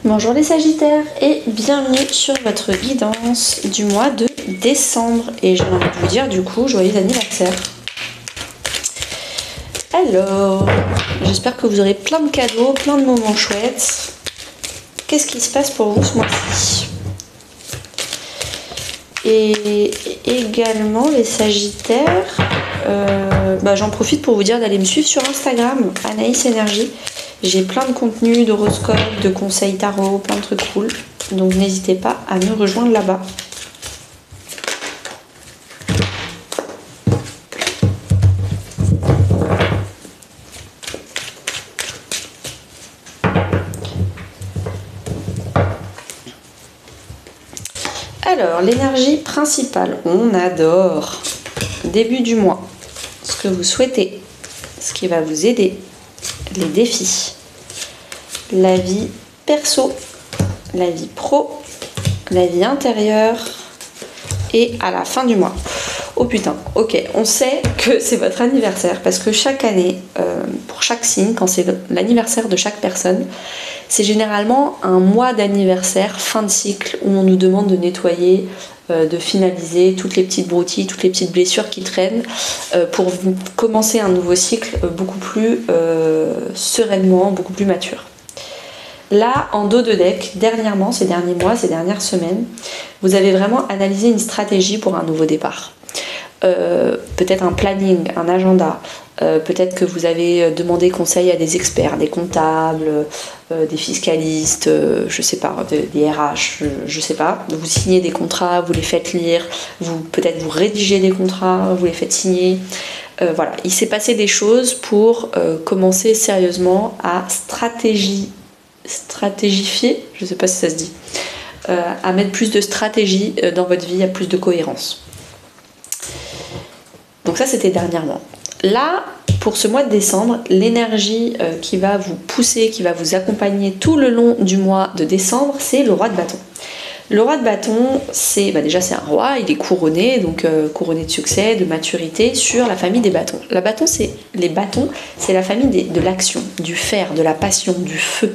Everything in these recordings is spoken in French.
Bonjour les Sagittaires et bienvenue sur votre guidance du mois de décembre. Et j'ai envie de vous dire du coup, joyeux anniversaire. Alors, j'espère que vous aurez plein de cadeaux, plein de moments chouettes. Qu'est-ce qui se passe pour vous ce mois-ci? Et également les Sagittaires, j'en profite pour vous dire d'aller me suivre sur Instagram, Anaïs Énergie. J'ai plein de contenus, d'horoscopes, de conseils tarot, plein de trucs cool. Donc n'hésitez pas à me rejoindre là-bas. Alors, l'énergie principale, on adore. Début du mois, ce que vous souhaitez, ce qui va vous aider, les défis, la vie perso, la vie pro, la vie intérieure et à la fin du mois. Oh putain, ok, on sait que c'est votre anniversaire parce que chaque année, pour chaque signe, quand c'est l'anniversaire de chaque personne, c'est généralement un mois d'anniversaire, fin de cycle, où on nous demande de nettoyer, de finaliser toutes les petites broutilles, toutes les petites blessures qui traînent, pour commencer un nouveau cycle beaucoup plus sereinement, beaucoup plus mature. Là, en dos de deck, dernièrement, ces derniers mois, ces dernières semaines, vous avez vraiment analysé une stratégie pour un nouveau départ. Peut-être un planning, un agenda, peut-être que vous avez demandé conseil à des experts, des comptables, des fiscalistes, je sais pas, des RH, je sais pas. Vous signez des contrats, vous les faites lire, peut-être vous rédigez des contrats, vous les faites signer. Voilà, il s'est passé des choses pour commencer sérieusement à stratégifier, je sais pas si ça se dit, à mettre plus de stratégie dans votre vie, à plus de cohérence. Donc ça, c'était dernièrement. Là, pour ce mois de décembre, l'énergie qui va vous pousser, qui va vous accompagner tout le long du mois de décembre, c'est le roi de bâton. Le roi de bâton, c'est déjà c'est un roi, il est couronné, donc couronné de succès, de maturité sur la famille des bâtons. Les bâtons, c'est la famille de l'action, du faire, de la passion, du feu.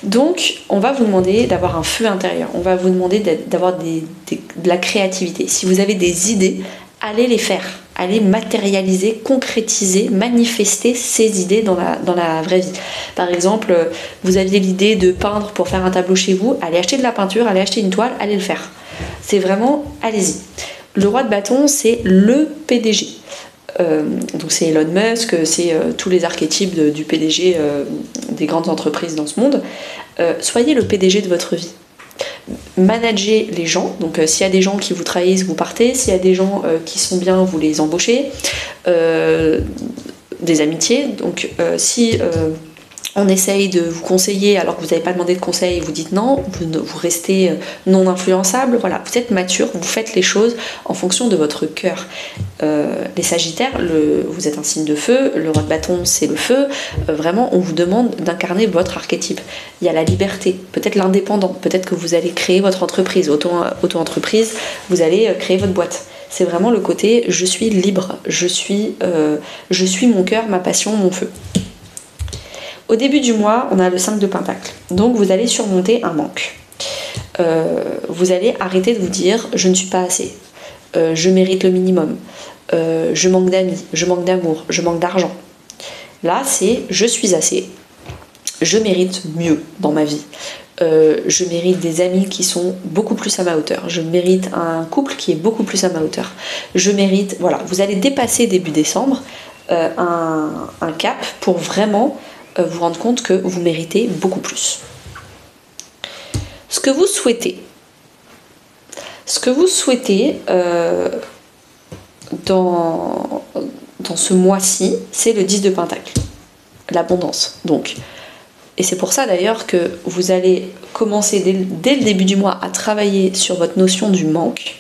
Donc, on va vous demander d'avoir un feu intérieur, on va vous demander d'avoir de la créativité. Si vous avez des idées, allez les faire, allez matérialiser, concrétiser, manifester ces idées dans la vraie vie. Par exemple, vous aviez l'idée de peindre pour faire un tableau chez vous, allez acheter de la peinture, allez acheter une toile, allez le faire. C'est vraiment, allez-y. Le roi de bâton, c'est le PDG. Donc c'est Elon Musk, c'est tous les archétypes du PDG des grandes entreprises dans ce monde. Soyez le PDG de votre vie. Manager les gens, donc s'il y a des gens qui vous trahissent, vous partez, s'il y a des gens qui sont bien, vous les embauchez, des amitiés, donc si on essaye de vous conseiller alors que vous n'avez pas demandé de conseil, vous dites non, vous restez non influençable, voilà, vous êtes mature, vous faites les choses en fonction de votre cœur. Les Sagittaires, vous êtes un signe de feu, le roi de bâton c'est le feu, vraiment on vous demande d'incarner votre archétype. Il y a la liberté, peut-être l'indépendant, peut-être que vous allez créer votre entreprise, auto-entreprise, vous allez créer votre boîte. C'est vraiment le côté je suis libre, je suis mon cœur, ma passion, mon feu. Au début du mois, on a le 5 de Pentacle. Donc vous allez surmonter un manque. Vous allez arrêter de vous dire « je ne suis pas assez je mérite le minimum je manque d'amis, je manque d'amour, je manque d'argent ». Là, c'est « je suis assez, je mérite mieux dans ma vie ». Je mérite des amis qui sont beaucoup plus à ma hauteur. Je mérite un couple qui est beaucoup plus à ma hauteur. Je mérite... Voilà, vous allez dépasser début décembre un cap pour vraiment... vous rendre compte que vous méritez beaucoup plus. Ce que vous souhaitez dans ce mois-ci, c'est le 10 de Pentacle, l'abondance. Donc, et c'est pour ça d'ailleurs que vous allez commencer dès le début du mois à travailler sur votre notion du manque.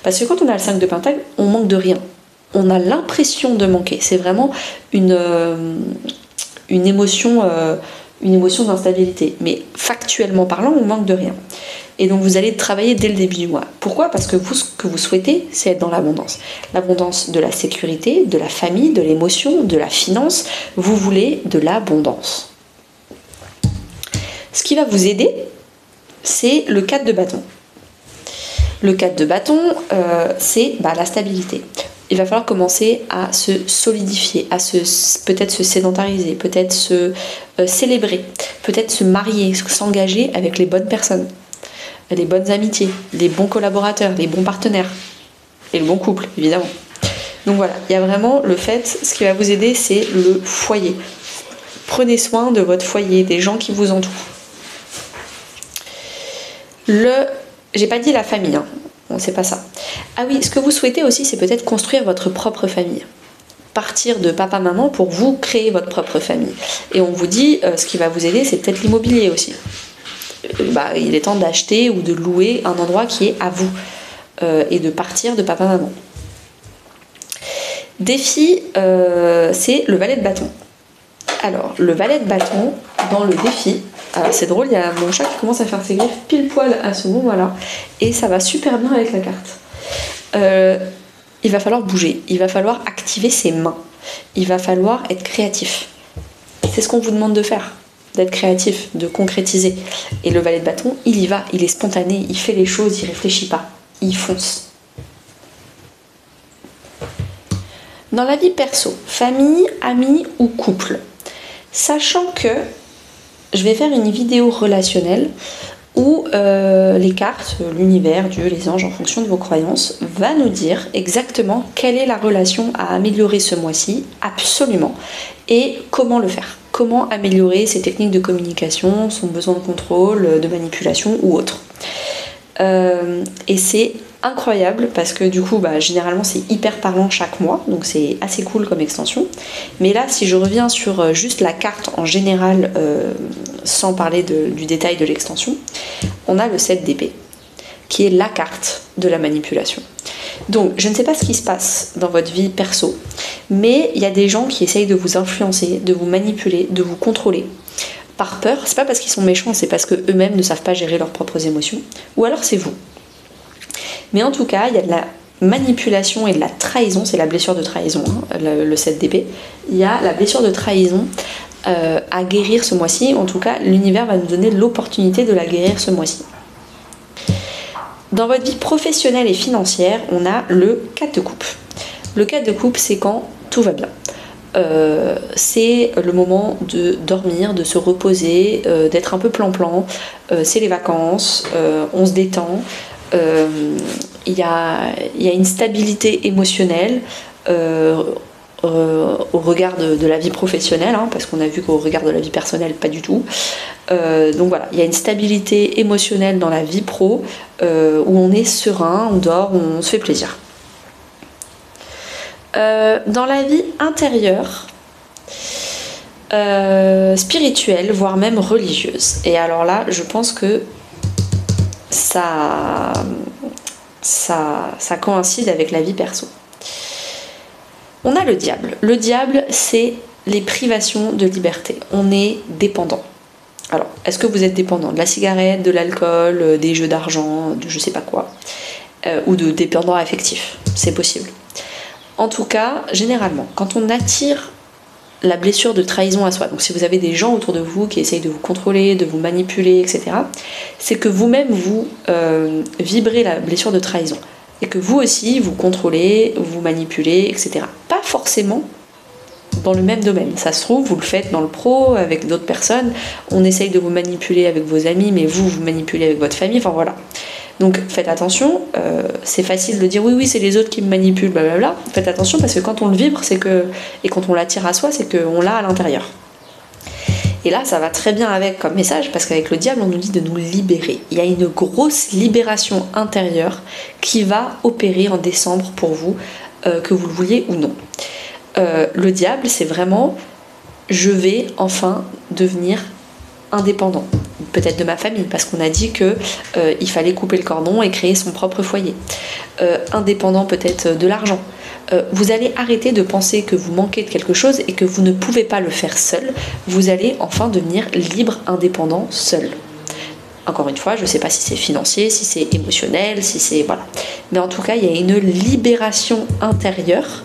Parce que quand on a le 5 de Pentacle, on manque de rien. On a l'impression de manquer. C'est vraiment une émotion d'instabilité. Mais factuellement parlant, on manque de rien. Et donc vous allez travailler dès le début du mois. Pourquoi ? Parce que vous, ce que vous souhaitez, c'est être dans l'abondance. L'abondance de la sécurité, de la famille, de l'émotion, de la finance. Vous voulez de l'abondance. Ce qui va vous aider, c'est le 4 de bâton. Le 4 de bâton, c'est la stabilité. Il va falloir commencer à se solidifier, à peut-être se sédentariser, peut-être se célébrer, peut-être se marier, s'engager avec les bonnes personnes, les bonnes amitiés, les bons collaborateurs, les bons partenaires et le bon couple, évidemment. Donc voilà, il y a vraiment le fait, ce qui va vous aider, c'est le foyer. Prenez soin de votre foyer, des gens qui vous entourent. J'ai pas dit la famille, hein. Bon, c'est pas ça. Ah oui, ce que vous souhaitez aussi, c'est peut-être construire votre propre famille. Partir de papa-maman pour vous créer votre propre famille. Et on vous dit, ce qui va vous aider, c'est peut-être l'immobilier aussi. Il est temps d'acheter ou de louer un endroit qui est à vous. Et de partir de papa-maman. Défi, c'est le valet de bâton. Alors, le valet de bâton, dans le défi, alors c'est drôle, il y a mon chat qui commence à faire ses griffes pile poil à ce moment-là, et ça va super bien avec la carte. Il va falloir bouger, il va falloir activer ses mains, il va falloir être créatif. C'est ce qu'on vous demande de faire, d'être créatif, de concrétiser. Et le valet de bâton, il y va, il est spontané, il fait les choses, il réfléchit pas, il fonce. Dans la vie perso, famille, amis ou couple, sachant que je vais faire une vidéo relationnelle où les cartes, l'univers, Dieu, les anges, en fonction de vos croyances, va nous dire exactement quelle est la relation à améliorer ce mois-ci, absolument, et comment le faire. Comment améliorer ses techniques de communication, son besoin de contrôle, de manipulation ou autre. Et c'est incroyable parce que du coup généralement c'est hyper parlant chaque mois, donc c'est assez cool comme extension. Mais là, si je reviens sur juste la carte en général, sans parler du détail de l'extension, on a le 7 d'épée qui est la carte de la manipulation. Donc je ne sais pas ce qui se passe dans votre vie perso, mais il y a des gens qui essayent de vous influencer, de vous manipuler, de vous contrôler par peur. C'est pas parce qu'ils sont méchants, c'est parce qu'eux-mêmes ne savent pas gérer leurs propres émotions, ou alors c'est vous. Mais en tout cas, il y a de la manipulation et de la trahison, c'est la blessure de trahison, hein, le 7 d'épée. Il y a la blessure de trahison à guérir ce mois-ci. En tout cas, l'univers va nous donner l'opportunité de la guérir ce mois-ci. Dans votre vie professionnelle et financière, on a le 4 de coupe. Le 4 de coupe, c'est quand tout va bien. C'est le moment de dormir, de se reposer, d'être un peu plan-plan. C'est les vacances, on se détend. Il y a une stabilité émotionnelle au regard de la vie professionnelle, hein, parce qu'on a vu qu'au regard de la vie personnelle, pas du tout. Donc voilà, il y a une stabilité émotionnelle dans la vie pro où on est serein, on dort, on se fait plaisir. Dans la vie intérieure, spirituelle, voire même religieuse. Et alors là, je pense que ça coïncide avec la vie perso. On a le diable. Le diable, c'est les privations de liberté. On est dépendant. Alors, est-ce que vous êtes dépendant de la cigarette, de l'alcool, des jeux d'argent, de je sais pas quoi, ou de dépendant affectif? C'est possible. En tout cas, généralement, quand on attire la blessure de trahison à soi, donc si vous avez des gens autour de vous qui essayent de vous contrôler, de vous manipuler, etc., c'est que vous-même vous vibrez la blessure de trahison et que vous aussi vous contrôlez, vous manipulez, etc. Pas forcément dans le même domaine. Ça se trouve, vous le faites dans le pro avec d'autres personnes, on essaye de vous manipuler avec vos amis, mais vous manipulez avec votre famille, enfin voilà. Donc faites attention, c'est facile de dire oui c'est les autres qui me manipulent, blablabla. Faites attention parce que quand on le vibre, et quand on l'attire à soi, c'est qu'on l'a à l'intérieur. Et là, ça va très bien avec comme message, parce qu'avec le diable, on nous dit de nous libérer. Il y a une grosse libération intérieure qui va opérer en décembre pour vous, que vous le vouliez ou non. Le diable, c'est vraiment, je vais enfin devenir indépendant, peut-être de ma famille, parce qu'on a dit que il fallait couper le cordon et créer son propre foyer. Indépendant peut-être de l'argent. Vous allez arrêter de penser que vous manquez de quelque chose et que vous ne pouvez pas le faire seul. Vous allez enfin devenir libre, indépendant, seul. Encore une fois, je ne sais pas si c'est financier, si c'est émotionnel, si c'est... voilà. Mais en tout cas, il y a une libération intérieure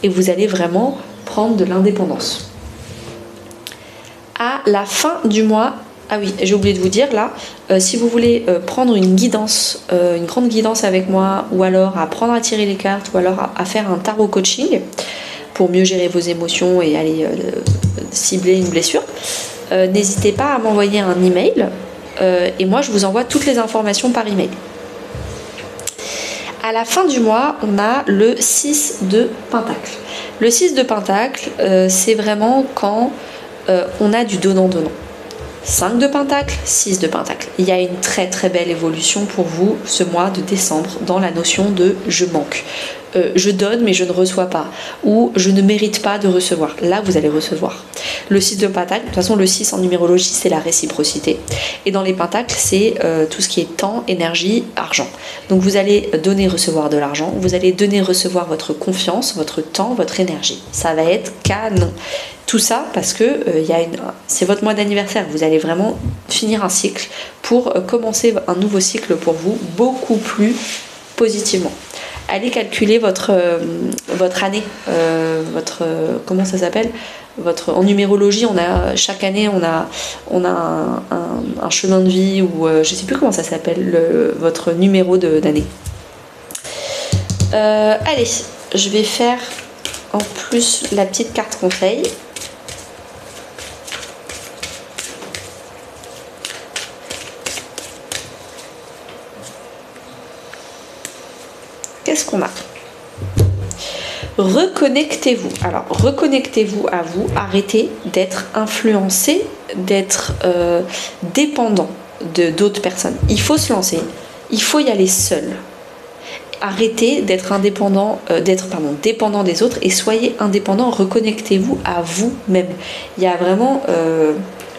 et vous allez vraiment prendre de l'indépendance. À la fin du mois, Ah oui, j'ai oublié de vous dire là, si vous voulez prendre une guidance, une grande guidance avec moi, ou alors apprendre à tirer les cartes, ou alors à faire un tarot coaching pour mieux gérer vos émotions et aller cibler une blessure, n'hésitez pas à m'envoyer un email et moi je vous envoie toutes les informations par email. À la fin du mois, on a le 6 de Pentacle. Le 6 de Pentacle, c'est vraiment quand on a du donnant-donnant. 5 de Pentacle, 6 de Pentacle. Il y a une très très belle évolution pour vous ce mois de décembre dans la notion de je manque. Je donne mais je ne reçois pas. Ou je ne mérite pas de recevoir. Là, vous allez recevoir. Le 6 de Pentacle, de toute façon, le 6 en numérologie, c'est la réciprocité. Et dans les Pentacles, c'est tout ce qui est temps, énergie, argent. Donc vous allez donner, recevoir de l'argent. Vous allez donner, recevoir votre confiance, votre temps, votre énergie. Ça va être canon. Tout ça parce que c'est votre mois d'anniversaire. Vous allez vraiment finir un cycle pour commencer un nouveau cycle pour vous beaucoup plus positivement. Allez calculer votre année, comment ça s'appelle, en numérologie, chaque année on a un chemin de vie ou je sais plus comment ça s'appelle, votre numéro d'année. Allez, je vais faire en plus la petite carte conseil. Qu'est-ce qu'on a? Reconnectez-vous. Alors, reconnectez-vous à vous. Arrêtez d'être influencé, d'être dépendant d'autres personnes. Il faut se lancer. Il faut y aller seul. Arrêtez d'être dépendant des autres et soyez indépendant. Reconnectez-vous à vous-même. Il y a vraiment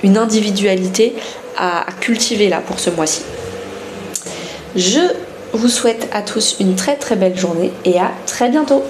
une individualité à cultiver là pour ce mois-ci. Je vous souhaite à tous une très très belle journée et à très bientôt.